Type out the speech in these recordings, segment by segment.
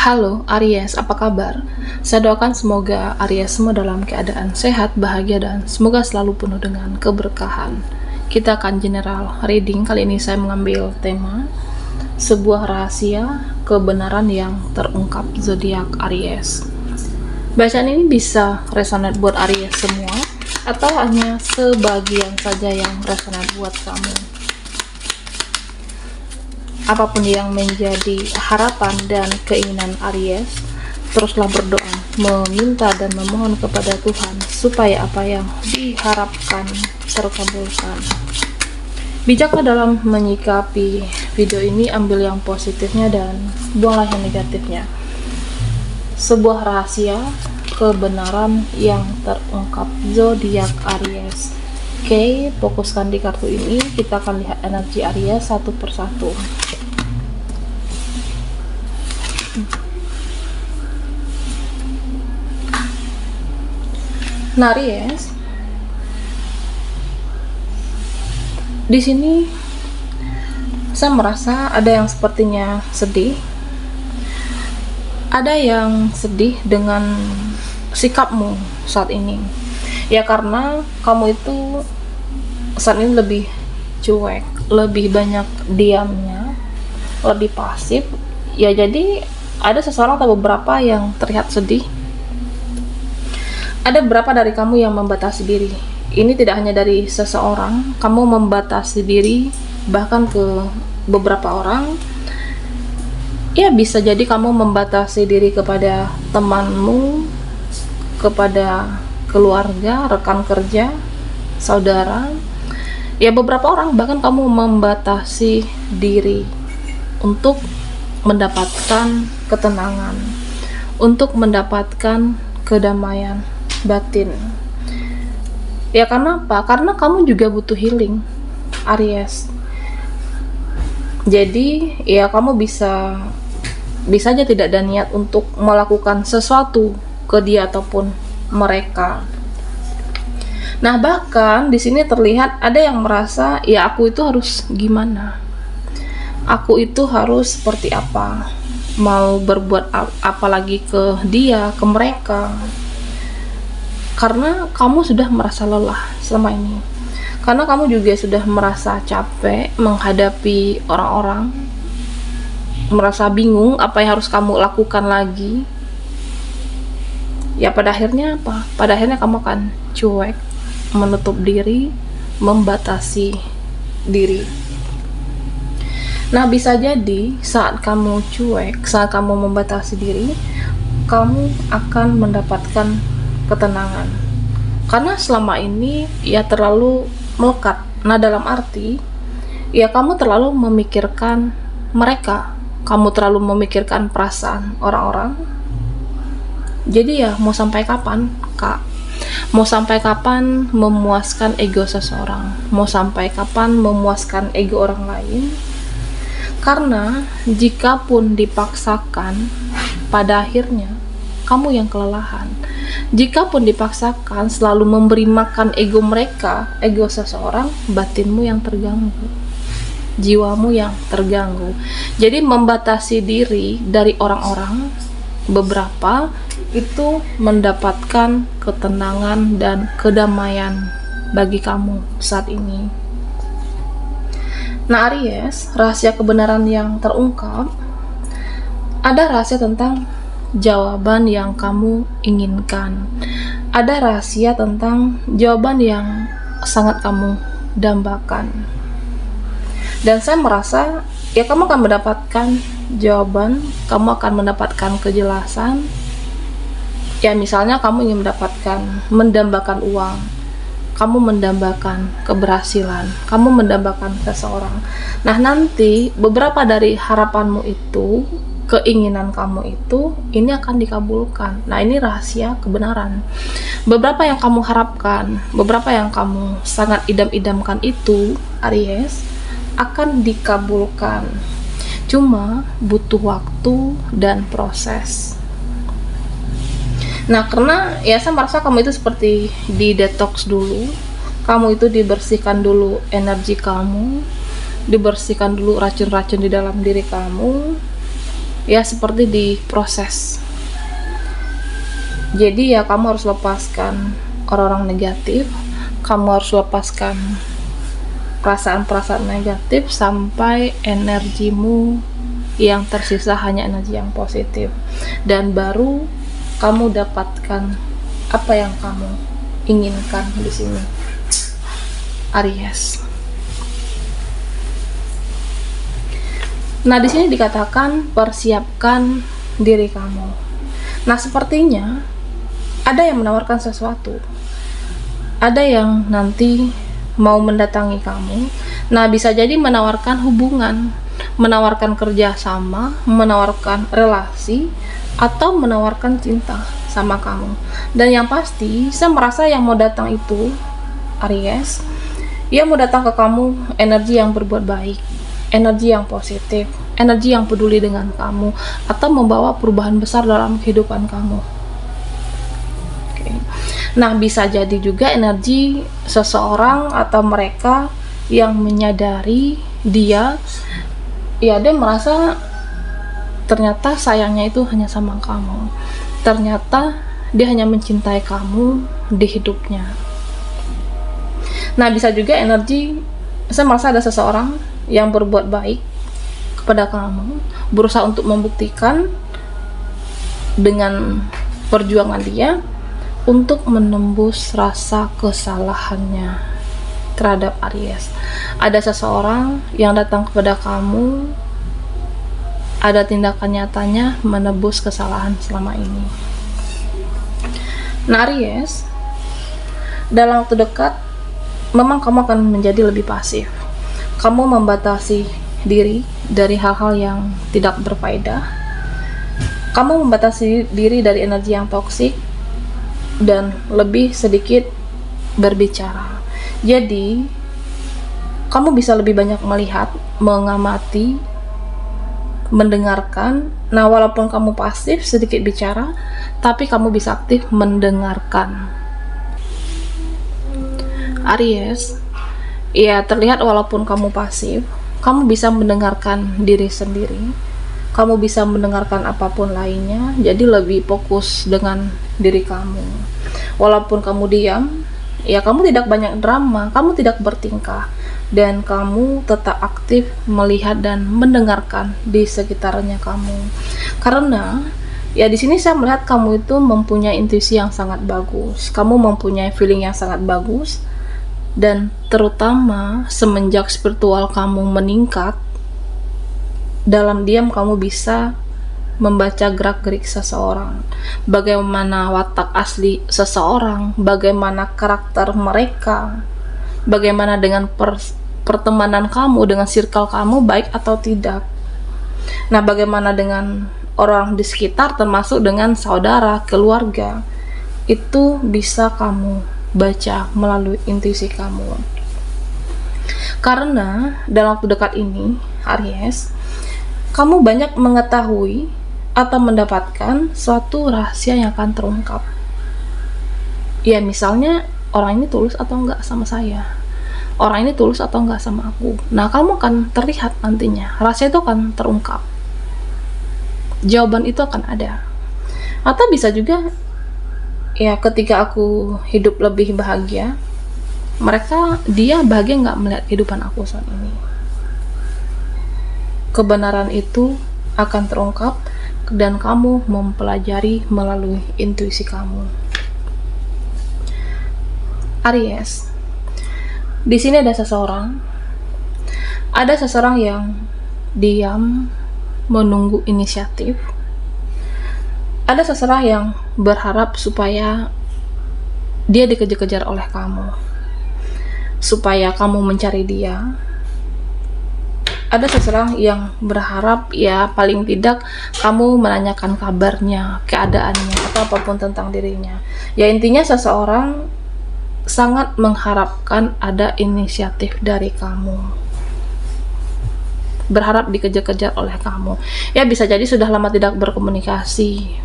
Halo Aries, apa kabar? Saya doakan semoga Aries semua dalam keadaan sehat, bahagia, dan semoga selalu penuh dengan keberkahan. Kita akan general reading. Kali ini saya mengambil tema sebuah rahasia kebenaran yang terungkap zodiak Aries. Bacaan ini bisa resonate buat Aries semua atau hanya sebagian saja yang resonate buat kamu. Apapun yang menjadi harapan dan keinginan Aries, teruslah berdoa, meminta dan memohon kepada Tuhan supaya apa yang diharapkan terkabulkan. Bijaklah dalam menyikapi video ini, ambil yang positifnya dan buanglah yang negatifnya. Sebuah rahasia kebenaran yang terungkap zodiak Aries. Oke, fokuskan di kartu ini. Kita akan lihat energi Aries satu persatu. Nah, Aries, di sini saya merasa ada yang sepertinya sedih. Ada yang sedih dengan sikapmu saat ini. Ya karena kamu itu saat ini lebih cuek, lebih banyak diamnya, lebih pasif. Ya jadi ada seseorang atau beberapa yang terlihat sedih. Ada beberapa dari kamu yang membatasi diri. Ini tidak hanya dari seseorang, kamu membatasi diri bahkan ke beberapa orang. Ya bisa jadi kamu membatasi diri kepada temanmu, kepada keluarga, rekan kerja, saudara. Ya beberapa orang bahkan kamu membatasi diri untuk mendapatkan ketenangan, untuk mendapatkan kedamaian batin. Ya karena apa? Karena kamu juga butuh healing, Aries. Jadi ya kamu bisa aja tidak ada niat untuk melakukan sesuatu ke dia ataupun mereka. Nah, bahkan di sini terlihat ada yang merasa ya aku itu harus gimana? Aku itu harus seperti apa? Mau berbuat apa lagi ke dia, ke mereka? Karena kamu sudah merasa lelah selama ini. Karena kamu juga sudah merasa capek menghadapi orang-orang. Merasa bingung apa yang harus kamu lakukan lagi. Ya pada akhirnya apa? Pada akhirnya kamu akan cuek, menutup diri, membatasi diri. Nah bisa jadi saat kamu cuek, saat kamu membatasi diri, kamu akan mendapatkan ketenangan. Karena selama ini ya terlalu melekat. Nah dalam arti ya kamu terlalu memikirkan mereka, kamu terlalu memikirkan perasaan orang-orang. Jadi ya mau sampai kapan, Kak? Mau sampai kapan memuaskan ego seseorang? Mau sampai kapan memuaskan ego orang lain? Karena jikapun dipaksakan, pada akhirnya kamu yang kelelahan. Jikapun dipaksakan selalu memberi makan ego mereka, ego seseorang, batinmu yang terganggu, jiwamu yang terganggu. Jadi membatasi diri dari orang-orang, beberapa itu mendapatkan ketenangan dan kedamaian bagi kamu saat ini. Nah Aries, rahasia kebenaran yang terungkap, ada rahasia tentang jawaban yang kamu inginkan. Ada rahasia tentang jawaban yang sangat kamu dambakan. Dan saya merasa ya kamu akan mendapatkan jawaban, kamu akan mendapatkan kejelasan. Ya misalnya kamu ingin mendambakan uang, kamu mendambakan keberhasilan, kamu mendambakan seseorang. Nah nanti beberapa dari harapanmu itu, keinginan kamu itu, ini akan dikabulkan. Nah ini rahasia kebenaran. Beberapa yang kamu harapkan, beberapa yang kamu sangat idam-idamkan itu, Aries, akan dikabulkan. Cuma butuh waktu dan proses. Nah karena ya saya merasa kamu itu seperti di detox dulu, kamu itu dibersihkan dulu energi kamu, dibersihkan dulu racun-racun di dalam diri kamu. ya seperti diproses. Jadi ya kamu harus lepaskan orang-orang negatif, kamu harus lepaskan perasaan-perasaan negatif sampai energimu yang tersisa hanya energi yang positif, dan baru kamu dapatkan apa yang kamu inginkan di sini, Aries. Nah, di sini dikatakan persiapkan diri kamu. Nah, sepertinya ada yang menawarkan sesuatu. Ada yang nanti mau mendatangi kamu. Nah, bisa jadi menawarkan hubungan, menawarkan kerjasama, menawarkan relasi, atau menawarkan cinta sama kamu. Dan yang pasti, saya merasa yang mau datang itu, Aries, ia mau datang ke kamu energi yang berbuat baik, energi yang positif, energi yang peduli dengan kamu, atau membawa perubahan besar dalam kehidupan kamu. Nah, bisa jadi juga energi seseorang atau mereka yang menyadari dia merasa ternyata sayangnya itu hanya sama kamu. Ternyata dia hanya mencintai kamu di hidupnya. Nah, bisa juga energi, saya merasa ada seseorang yang berbuat baik kepada kamu, berusaha untuk membuktikan dengan perjuangan dia untuk menembus rasa kesalahannya terhadap Aries. Ada seseorang yang datang kepada kamu, ada tindakan nyatanya menebus kesalahan selama ini. Nah, Aries, dalam waktu dekat memang kamu akan menjadi lebih pasif. Kamu membatasi diri dari hal-hal yang tidak berfaedah. Kamu membatasi diri dari energi yang toksik dan lebih sedikit berbicara. Jadi, kamu bisa lebih banyak melihat, mengamati, mendengarkan. Nah, walaupun kamu pasif, sedikit bicara, tapi kamu bisa aktif mendengarkan. Aries, ya terlihat walaupun kamu pasif, kamu bisa mendengarkan diri sendiri. Kamu bisa mendengarkan apapun lainnya, jadi lebih fokus dengan diri kamu. Walaupun kamu diam, ya kamu tidak banyak drama, kamu tidak bertingkah, dan kamu tetap aktif melihat dan mendengarkan di sekitarnya kamu. Karena ya di sini saya melihat kamu itu mempunyai intuisi yang sangat bagus, kamu mempunyai feeling yang sangat bagus, dan terutama semenjak spiritual kamu meningkat, dalam diam kamu bisa membaca gerak-gerik seseorang, bagaimana watak asli seseorang, bagaimana karakter mereka, bagaimana dengan pertemanan kamu, dengan circle kamu baik atau tidak. Nah, bagaimana dengan orang di sekitar, termasuk dengan saudara, keluarga, itu bisa kamu baca melalui intuisi kamu. Karena dalam waktu dekat ini, Aries, kamu banyak mengetahui atau mendapatkan suatu rahasia yang akan terungkap. Ya, misalnya orang ini tulus atau enggak sama saya, orang ini tulus atau enggak sama aku. Nah, kamu akan terlihat nantinya, rahasia itu akan terungkap, jawaban itu akan ada. Atau bisa juga ya ketika aku hidup lebih bahagia, dia bahagia nggak melihat kehidupan aku saat ini. Kebenaran itu akan terungkap dan kamu mempelajari melalui intuisi kamu. Aries, di sini ada seseorang yang diam menunggu inisiatif. Ada seseorang yang berharap supaya dia dikejar-kejar oleh kamu, supaya kamu mencari dia. Ada seseorang yang berharap ya paling tidak kamu menanyakan kabarnya, keadaannya, atau apapun tentang dirinya. Ya intinya seseorang sangat mengharapkan ada inisiatif dari kamu, berharap dikejar-kejar oleh kamu. Ya bisa jadi sudah lama tidak berkomunikasi,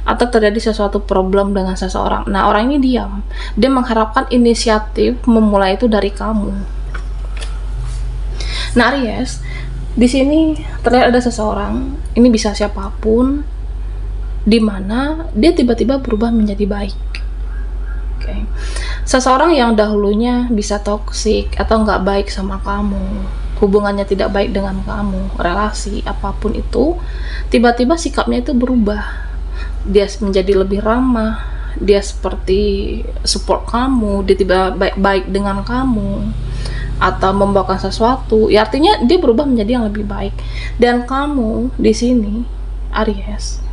atau terjadi sesuatu problem dengan seseorang. Nah, orang ini diam, dia mengharapkan inisiatif memulai itu dari kamu. Nah, Aries, Di sini terlihat ada seseorang, ini bisa siapapun, di mana dia tiba-tiba berubah menjadi baik. Oke. Seseorang yang dahulunya bisa toksik atau nggak baik sama kamu, hubungannya tidak baik dengan kamu, relasi apapun itu, tiba-tiba sikapnya itu berubah. Dia menjadi lebih ramah, dia seperti support kamu, dia tiba baik-baik dengan kamu, atau membawakan sesuatu. Ya artinya dia berubah menjadi yang lebih baik. Dan kamu di sini, Aries,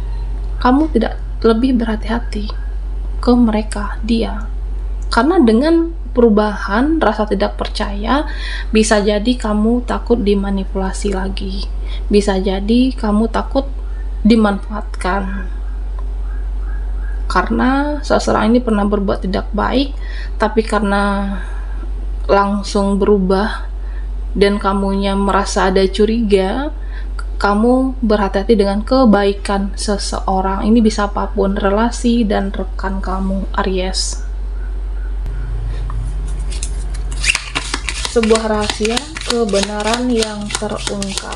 kamu tidak lebih berhati-hati ke mereka, dia. Karena dengan perubahan rasa tidak percaya, bisa jadi kamu takut dimanipulasi lagi, bisa jadi kamu takut dimanfaatkan karena seseorang ini pernah berbuat tidak baik, tapi karena langsung berubah dan kamunya merasa ada curiga, kamu berhati-hati dengan kebaikan seseorang. Ini bisa apapun, relasi dan rekan kamu, Aries. Sebuah rahasia kebenaran yang terungkap.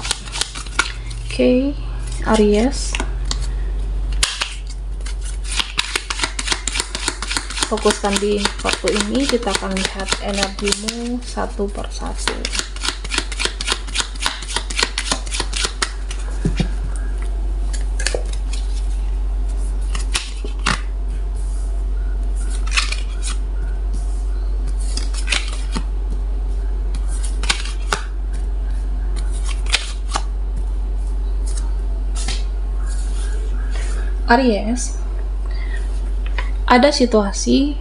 Oke, Aries, fokuskan di kartu ini. Kita akan lihat energimu satu persatu. Aries, ada situasi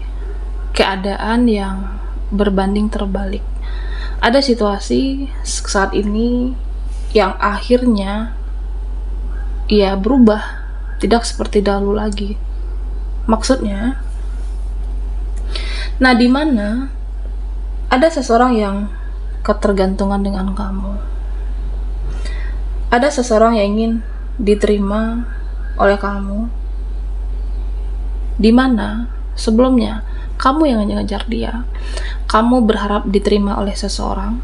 keadaan yang berbanding terbalik. Ada situasi saat ini yang akhirnya ia berubah, tidak seperti dahulu lagi. Maksudnya, nah di mana ada seseorang yang ketergantungan dengan kamu. Ada seseorang yang ingin diterima oleh kamu, di mana sebelumnya kamu yang ngejar dia, kamu berharap diterima oleh seseorang,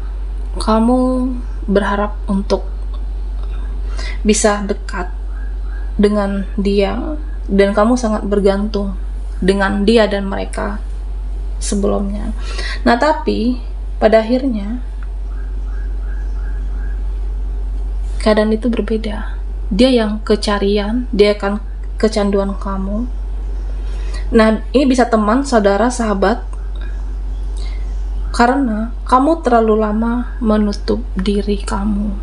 kamu berharap untuk bisa dekat dengan dia, dan kamu sangat bergantung dengan dia dan mereka sebelumnya. Nah tapi pada akhirnya keadaan itu berbeda. Dia yang kecarian, dia akan kecanduan kamu. Nah, ini bisa teman, saudara, sahabat, karena kamu terlalu lama menutup diri kamu.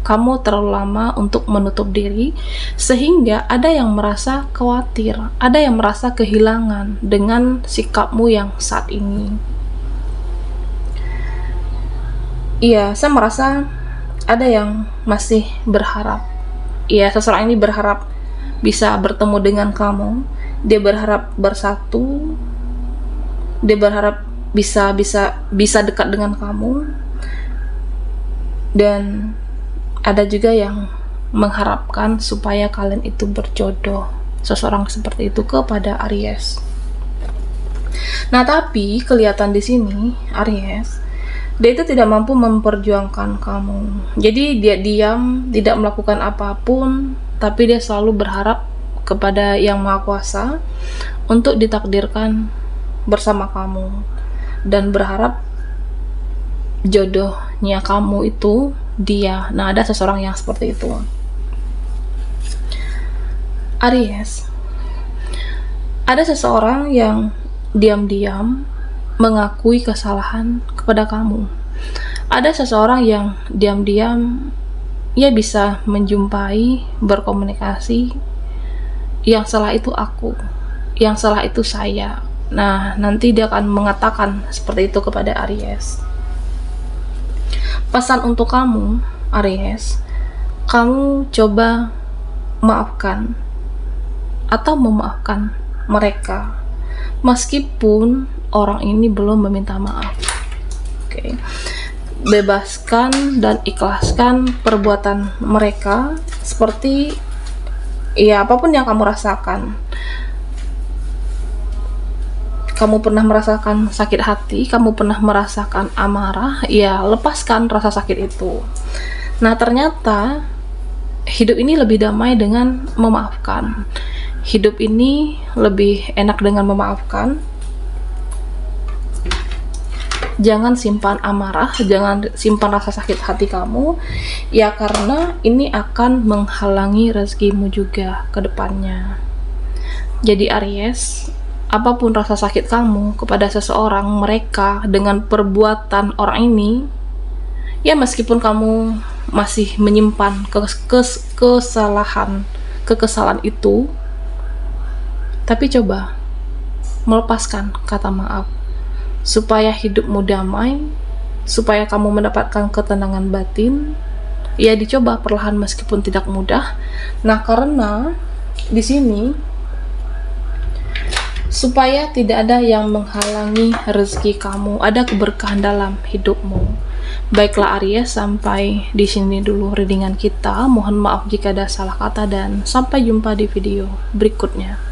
Kamu terlalu lama untuk menutup diri, sehingga ada yang merasa khawatir, ada yang merasa kehilangan dengan sikapmu yang saat ini. Iya, saya merasa ada yang masih berharap. Ya, seseorang ini berharap bisa bertemu dengan kamu. Dia berharap bersatu. Dia berharap bisa dekat dengan kamu. Dan ada juga yang mengharapkan supaya kalian itu berjodoh. Seseorang seperti itu kepada Aries. Nah, tapi kelihatan di sini Aries, dia itu tidak mampu memperjuangkan kamu. Jadi dia diam, tidak melakukan apapun, tapi dia selalu berharap kepada Yang Maha Kuasa untuk ditakdirkan bersama kamu, dan berharap jodohnya kamu itu dia. Nah, ada seseorang yang seperti itu. Aries, ada seseorang yang diam-diam mengakui kesalahan kepada kamu. Ada seseorang yang diam-diam ia bisa menjumpai, berkomunikasi, yang salah itu aku, yang salah itu saya. Nah, nanti dia akan mengatakan seperti itu kepada Aries. Pesan untuk kamu, Aries, kamu coba maafkan atau memaafkan mereka, meskipun orang ini belum meminta maaf. Oke. Bebaskan dan ikhlaskan perbuatan mereka, seperti ya apapun yang kamu rasakan. Kamu pernah merasakan sakit hati, kamu pernah merasakan amarah, ya lepaskan rasa sakit itu. Nah, ternyata hidup ini lebih damai dengan memaafkan. Hidup ini lebih enak dengan memaafkan. Jangan simpan amarah, jangan simpan rasa sakit hati kamu, ya karena ini akan menghalangi rezekimu juga ke depannya. Jadi Aries, apapun rasa sakit kamu kepada seseorang, mereka dengan perbuatan orang ini, ya meskipun kamu masih menyimpan kekesalan itu, tapi coba melepaskan kata maaf supaya hidupmu damai, supaya kamu mendapatkan ketenangan batin. Ya dicoba perlahan meskipun tidak mudah. Nah, karena di sini supaya tidak ada yang menghalangi rezeki kamu, ada keberkahan dalam hidupmu. Baiklah Aries, sampai di sini dulu readingan kita. Mohon maaf jika ada salah kata dan sampai jumpa di video berikutnya.